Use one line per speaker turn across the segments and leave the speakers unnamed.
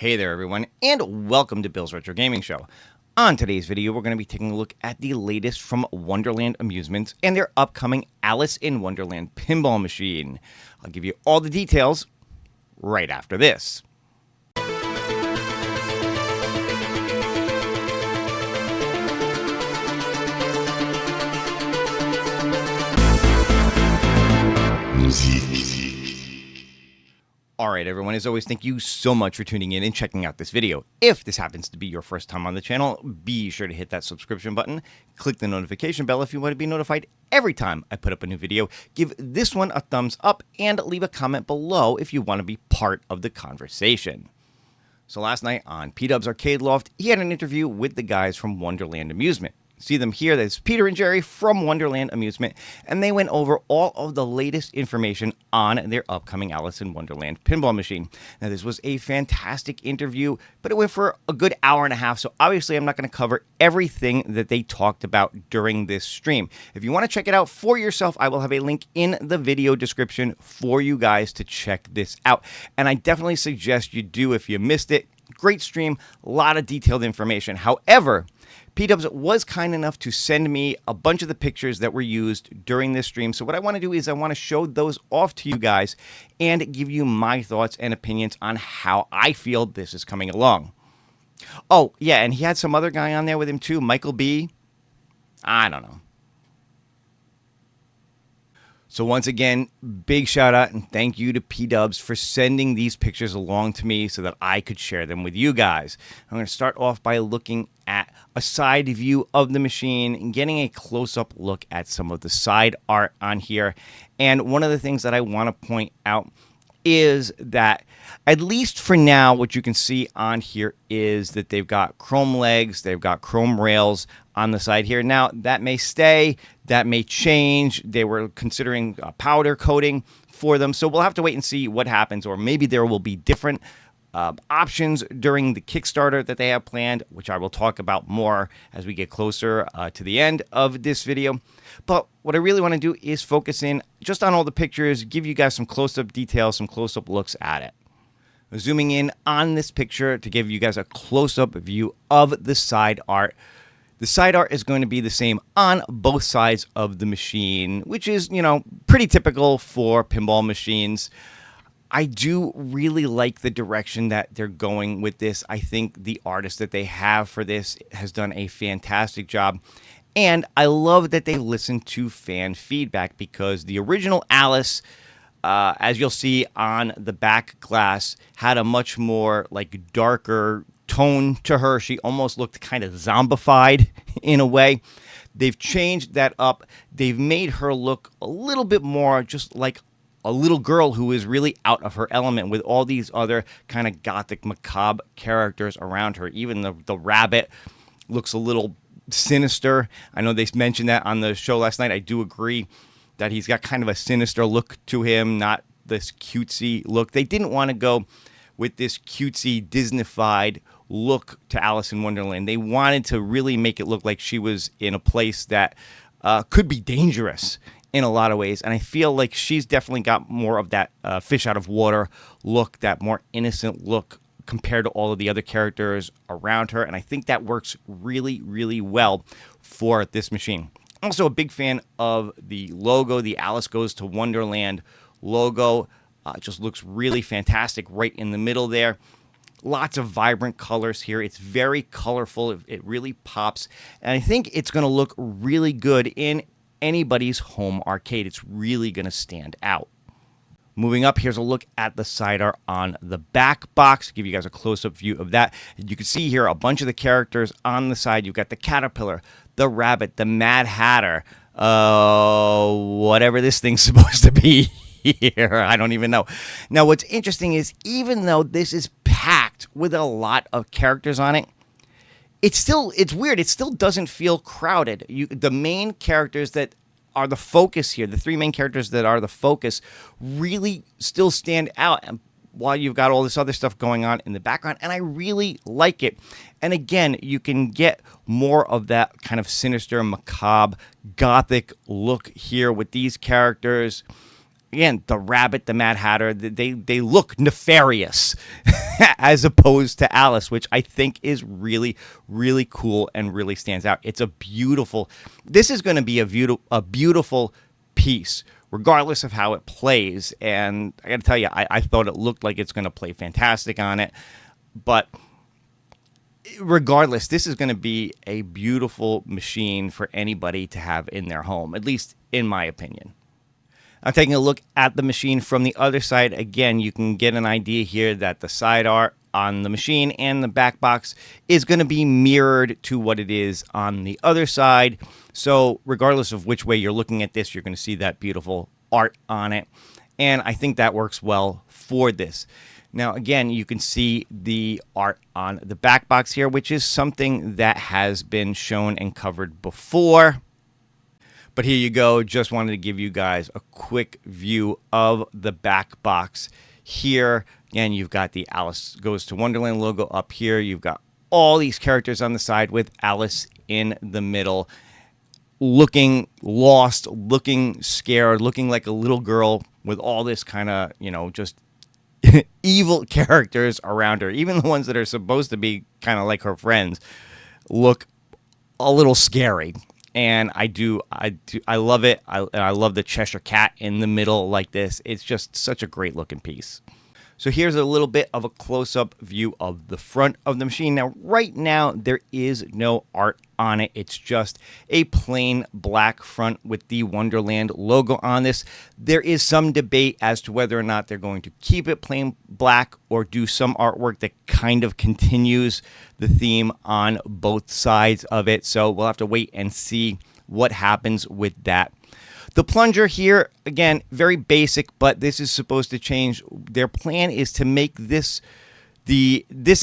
Hey there everyone, and welcome to Bill's Retro Gaming Show. On today's video, we're going to be taking a look at the latest from Wonderland Amusements and their upcoming Alice in Wonderland Pinball Machine. I'll give you all the details right after this. Alright everyone, as always, thank you so much for tuning in and checking out this video. If this happens to be your first time on the channel, be sure to hit that subscription button, click the notification bell if you want to be notified every time I put up a new video, give this one a thumbs up, and leave a comment below if you want to be part of the conversation. So last night on pDubs Arcade Loft, he had an interview with the guys from Wonderland Amusement. See them here, that's Peter and Jerry from Wonderland Amusement, and they went over all of the latest information on their upcoming Alice in Wonderland Pinball Machine. Now, this was a fantastic interview, but it went for a good hour and a half, so obviously I'm not going to cover everything that they talked about during this stream. If you want to check it out for yourself, I will have a link in the video description for you guys to check this out, and I definitely suggest you do if you missed it. Great stream, a lot of detailed information. However, pDubs was kind enough to send me a bunch of the pictures that were used during this stream. So what I want to do is I want to show those off to you guys and give you my thoughts and opinions on how I feel this is coming along. Oh, yeah, and he had some other guy on there with him too, Michael B. I don't know. So once again, big shout out and thank you to pDubs for sending these pictures along to me so that I could share them with you guys. I'm going to start off by looking at a side view of the machine and getting a close-up look at some of the side art on here. And one of the things that I want to point out is that, at least for now, what you can see on here is that they've got chrome legs, they've got chrome rails on the side here. Now, that may stay, that may change. They were considering powder coating for them, so we'll have to wait and see what happens, or maybe there will be different options during the Kickstarter that they have planned, which I will talk about more as we get closer to the end of this video. But what I really want to do is focus in just on all the pictures, give you guys some close-up details, some close-up looks at it. Zooming in on this picture to give you guys a close-up view of the side art. The side art is going to be the same on both sides of the machine, which is, you know, pretty typical for pinball machines. I do really like the direction that they're going with this. I think the artist that they have for this has done a fantastic job. And I love that they listened to fan feedback, because the original Alice, as you'll see on the back glass, had a much more like darker tone to her. She almost looked kind of zombified in a way. They've changed that up. They've made her look a little bit more just like a little girl who is really out of her element, with all these other kind of gothic, macabre characters around her. Even the rabbit looks a little sinister. I know they mentioned that on the show last night. I do agree that he's got kind of a sinister look to him, not this cutesy look. They didn't want to go with this cutesy, Disney-fied look to Alice in Wonderland. They wanted to really make it look like she was in a place that could be dangerous in a lot of ways, and I feel like she's definitely got more of that fish out of water look, that more innocent look compared to all of the other characters around her, and I think that works really, really well for this machine. Also a big fan of the logo, the Alice Goes to Wonderland logo. It just looks really fantastic right in the middle there. Lots of vibrant colors here. It's very colorful. It really pops, and I think it's going to look really good in anybody's home arcade. It's really going to stand out. Moving up, here's a look at the side art on the back box. Give you guys a close-up view of that. You can see here a bunch of the characters on the side. You've got the caterpillar, the rabbit, the Mad Hatter, whatever this thing's supposed to be here. I don't even know. Now, what's interesting is, even though this is packed with a lot of characters on it, it's weird. It still doesn't feel crowded. The main characters that are the focus here, the three main characters that are the focus, really still stand out, while you've got all this other stuff going on in the background, and I really like it. And again, you can get more of that kind of sinister, macabre, gothic look here with these characters. again, the rabbit, the Mad Hatter, they look nefarious as opposed to Alice, which I think is really, really cool and really stands out. It's a beautiful, this is going to be a beautiful piece, regardless of how it plays. And I got to tell you, I thought it looked like it's going to play fantastic on it. But regardless, this is going to be a beautiful machine for anybody to have in their home, at least in my opinion. I'm taking a look at the machine from the other side. Again, you can get an idea here that the side art on the machine and the back box is going to be mirrored to what it is on the other side. So regardless of which way you're looking at this, you're going to see that beautiful art on it. And I think that works well for this. Now, again, you can see the art on the back box here, which is something that has been shown and covered before. But here you go. Just wanted to give you guys a quick view of the back box here. Again, you've got the Alice Goes to Wonderland logo up here. You've got all these characters on the side with Alice in the middle, looking lost, looking scared, looking like a little girl with all this kind of, just evil characters around her. Even the ones that are supposed to be kind of like her friends look a little scary. And I love it. I love the Cheshire Cat in the middle like this. It's just such a great looking piece. So here's a little bit of a close-up view of the front of the machine. Now, right now, there is no art on it. It's just a plain black front with the Wonderland logo on this. There is some debate as to whether or not they're going to keep it plain black or do some artwork that kind of continues the theme on both sides of it. So we'll have to wait and see what happens with that. The plunger here, again, very basic, but this is supposed to change. Their plan is to make this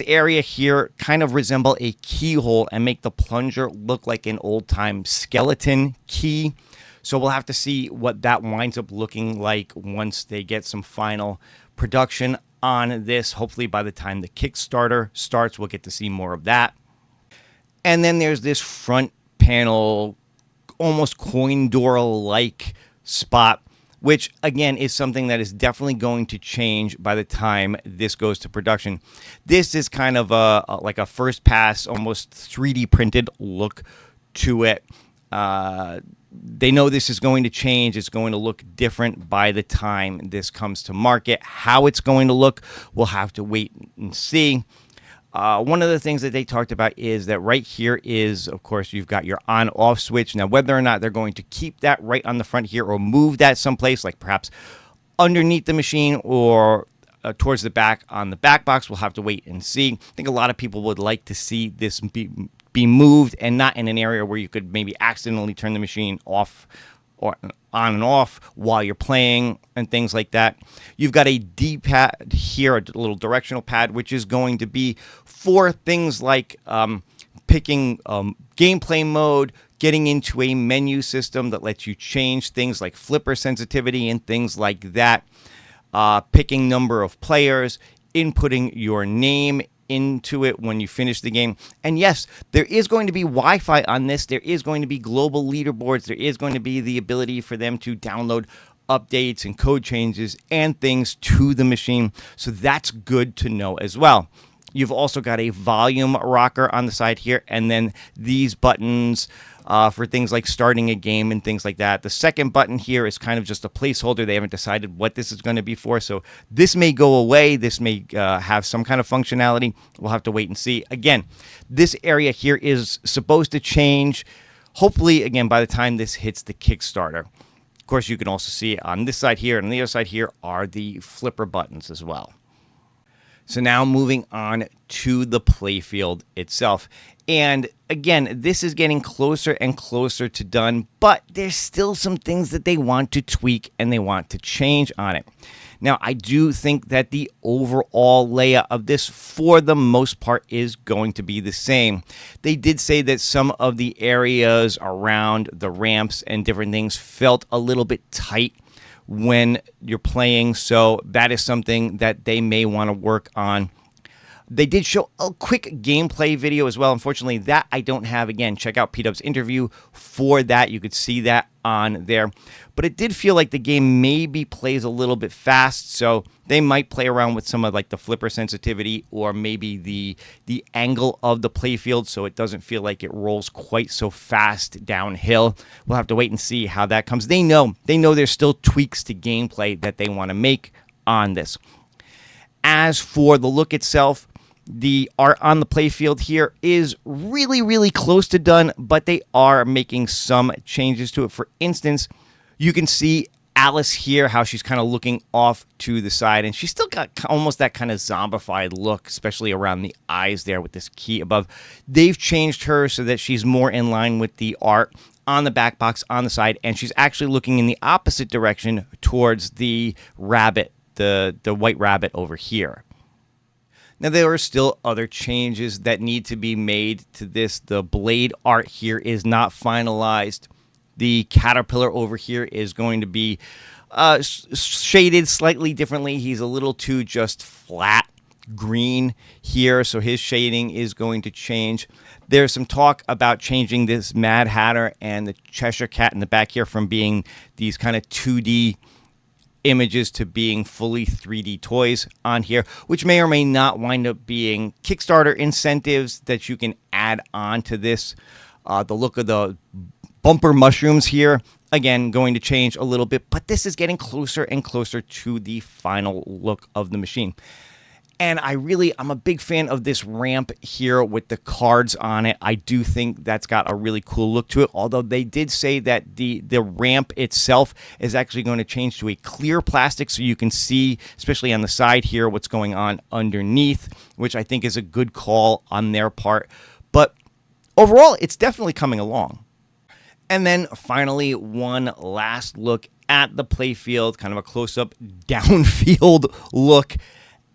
area here kind of resemble a keyhole and make the plunger look like an old-time skeleton key. So we'll have to see what that winds up looking like once they get some final production on this. Hopefully by the time the Kickstarter starts, we'll get to see more of that. And then there's this front panel, almost coin door-like spot, which again is something that is definitely going to change by the time this goes to production. This is kind of like a first pass, almost 3D printed look to it. They know this is going to change. It's going to look different by the time this comes to market. How it's going to look, we'll have to wait and see. One of the things that they talked about is that right here is, of course, you've got your on-off switch. Now, whether or not they're going to keep that right on the front here or move that someplace, like perhaps underneath the machine or towards the back on the back box, we'll have to wait and see. I think a lot of people would like to see this be moved and not in an area where you could maybe accidentally turn the machine off or on and off while you're playing and things like that. You've got a D-pad here, a little directional pad, which is going to be for things like picking gameplay mode, getting into a menu system that lets you change things like flipper sensitivity and things like that, picking number of players, inputting your name into it when you finish the game. And yes, there is going to be Wi-Fi on this. There is going to be global leaderboards. There is going to be the ability for them to download updates and code changes and things to the machine. So that's good to know as well. You've also got a volume rocker on the side here, and then these buttons for things like starting a game and things like that. The second button here is kind of just a placeholder. They haven't decided what this is going to be for, so this may go away. This may have some kind of functionality. We'll have to wait and see. Again, this area here is supposed to change, hopefully, again, by the time this hits the Kickstarter. Of course, you can also see on this side here and on the other side here are the flipper buttons as well. So now moving on to the Playfield itself. And again, this is getting closer and closer to done, but there's still some things that they want to tweak and they want to change on it. Now, I do think that the overall layout of this, for the most part, is going to be the same. They did say that some of the areas around the ramps and different things felt a little bit tight when you're playing, so that is something that they may want to work on. They did show a quick gameplay video as well. Unfortunately, that I don't have. Again, check out pDubs interview for that. You could see that on there. But it did feel like the game maybe plays a little bit fast, so they might play around with some of like the flipper sensitivity or maybe the angle of the playfield so it doesn't feel like it rolls quite so fast downhill. We'll have to wait and see how that comes. They know there's still tweaks to gameplay that they want to make on this. As for the look itself, the art on the playfield here is really, really close to done, but they are making some changes to it. For instance, you can see Alice here, how she's kind of looking off to the side, and she's still got almost that kind of zombified look, especially around the eyes there with this key above. They've changed her so that she's more in line with the art on the back box on the side, and she's actually looking in the opposite direction towards the rabbit, the white rabbit over here. Now, there are still other changes that need to be made to this. The blade art here is not finalized. The caterpillar over here is going to be shaded slightly differently. He's a little too just flat green here, so his shading is going to change. There's some talk about changing this Mad Hatter and the Cheshire Cat in the back here from being these kind of 2D images to being fully 3D toys on here, which may or may not wind up being Kickstarter incentives that you can add on to this. The look of the bumper mushrooms here, again, going to change a little bit, but this is getting closer and closer to the final look of the machine. And I'm a big fan of this ramp here with the cards on it. I do think that's got a really cool look to it, although they did say that the ramp itself is actually going to change to a clear plastic so you can see, especially on the side here, what's going on underneath, which I think is a good call on their part. But overall, it's definitely coming along. And then finally, one last look at the playfield, kind of a close-up downfield look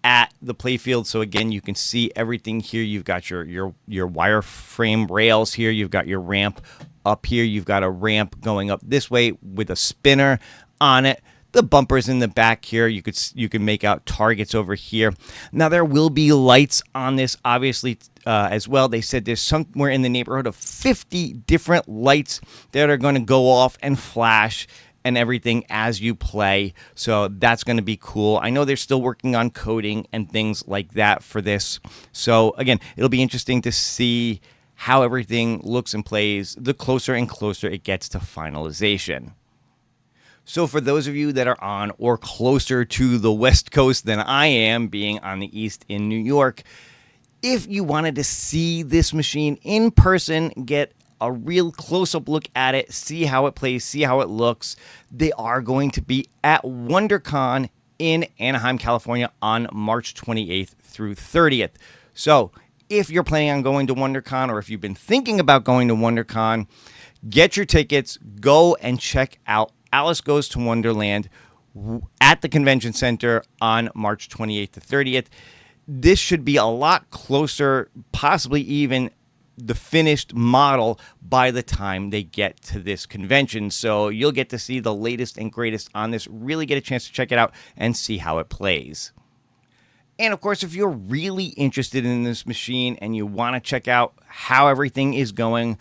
at the playfield. So again, you can see everything here. You've got your wireframe rails here. You've got your ramp up here. You've got a ramp going up this way with a spinner on it. The bumpers in the back here. You can make out targets over here. Now there will be lights on this, obviously, as well. They said there's somewhere in the neighborhood of 50 different lights that are going to go off and flash and everything as you play. So that's going to be cool. I know they're still working on coding and things like that for this. So again, it'll be interesting to see how everything looks and plays the closer and closer it gets to finalization. So for those of you that are on or closer to the West Coast than I am, being on the East in New York, if you wanted to see this machine in person, get a real close-up look at it, see how it plays, see how it looks, they are going to be at WonderCon in Anaheim, California on March 28th through 30th. So if you're planning on going to WonderCon, or if you've been thinking about going to WonderCon, get your tickets, go and check out Alice Goes to Wonderland at the Convention Center on March 28th to 30th. This should be a lot closer, possibly even the finished model by the time they get to this convention. So you'll get to see the latest and greatest on this, really get a chance to check it out and see how it plays. And of course, if you're really interested in this machine and you want to check out how everything is going,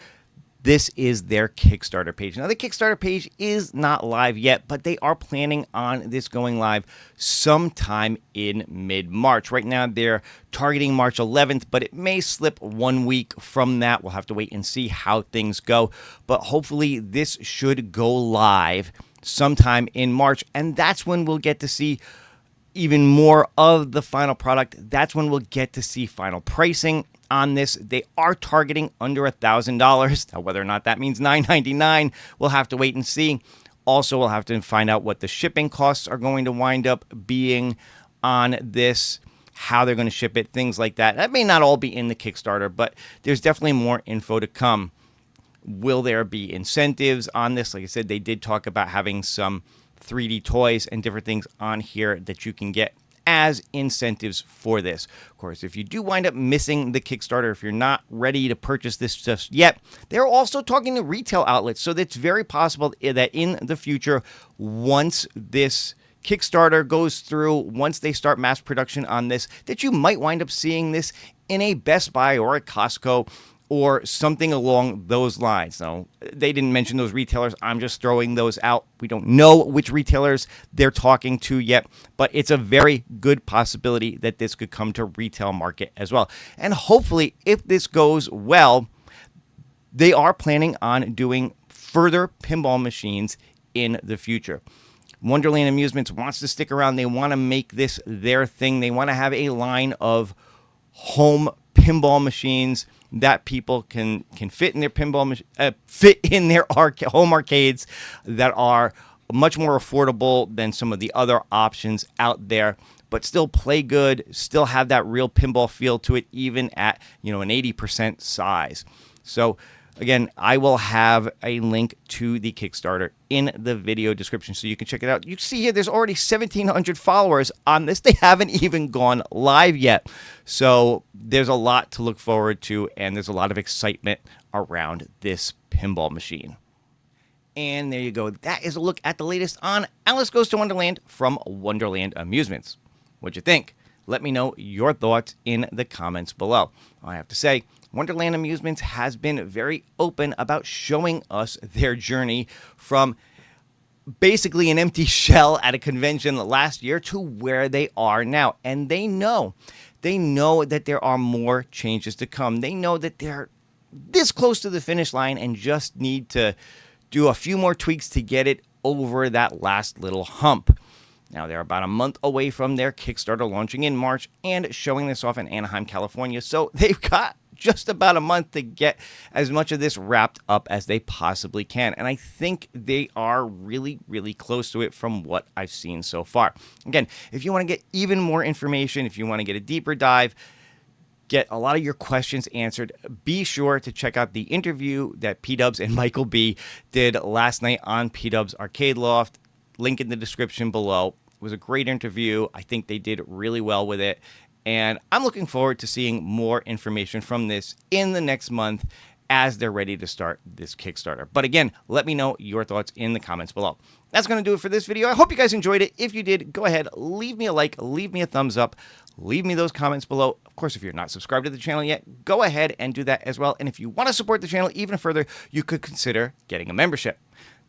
this is their Kickstarter page. Now, the Kickstarter page is not live yet, but they are planning on this going live sometime in mid-March. Right now, they're targeting March 11th, but it may slip 1 week from that. We'll have to wait and see how things go. But hopefully, this should go live sometime in March, and that's when we'll get to see even more of the final product. That's when we'll get to see final pricing on this. They are targeting under $1,000. Now, whether or not that means $9.99, we'll have to wait and see. Also, we'll have to find out what the shipping costs are going to wind up being on this, how they're going to ship it, things like that. That may not all be in the Kickstarter, but there's definitely more info to come. Will there be incentives on this? Like I said, they did talk about having some 3D toys and different things on here that you can get as incentives for this. Of course, if you do wind up missing the Kickstarter, if you're not ready to purchase this just yet, they're also talking to retail outlets. So it's very possible that in the future, once this Kickstarter goes through, once they start mass production on this, that you might wind up seeing this in a Best Buy or a Costco or something along those lines. Now, they didn't mention those retailers. I'm just throwing those out. We don't know which retailers they're talking to yet, but it's a very good possibility that this could come to retail market as well. And hopefully, if this goes well, they are planning on doing further pinball machines in the future. Wonderland Amusements wants to stick around. They want to make this their thing. They want to have a line of home pinball machines that people can fit in their home arcades that are much more affordable than some of the other options out there, but still play good, still have that real pinball feel to it, even at an 80% size. So again, I will have a link to the Kickstarter in the video description so you can check it out. You see here, there's already 1,700 followers on this. They haven't even gone live yet. So there's a lot to look forward to, and there's a lot of excitement around this pinball machine. And there you go. That is a look at the latest on Alice Goes to Wonderland from Wonderland Amusements. What'd you think? Let me know your thoughts in the comments below. I have to say, Wonderland Amusements has been very open about showing us their journey from basically an empty shell at a convention last year to where they are now. And they know that there are more changes to come. They know that they're this close to the finish line and just need to do a few more tweaks to get it over that last little hump. Now, they're about a month away from their Kickstarter launching in March and showing this off in Anaheim, California. So they've got just about a month to get as much of this wrapped up as they possibly can. And I think they are really, really close to it from what I've seen so far. Again, if you want to get even more information, if you want to get a deeper dive, get a lot of your questions answered, be sure to check out the interview that pDubs and Michael B did last night on pDubs Arcade Loft. Link in the description below. It was a great interview. I think they did really well with it. And I'm looking forward to seeing more information from this in the next month as they're ready to start this Kickstarter. But again, let me know your thoughts in the comments below. That's going to do it for this video. I hope you guys enjoyed it. If you did, go ahead, leave me a like, leave me a thumbs up, leave me those comments below. Of course, if you're not subscribed to the channel yet, go ahead and do that as well. And if you want to support the channel even further, you could consider getting a membership.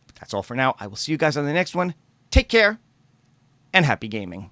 But that's all for now. I will see you guys on the next one. Take care and happy gaming.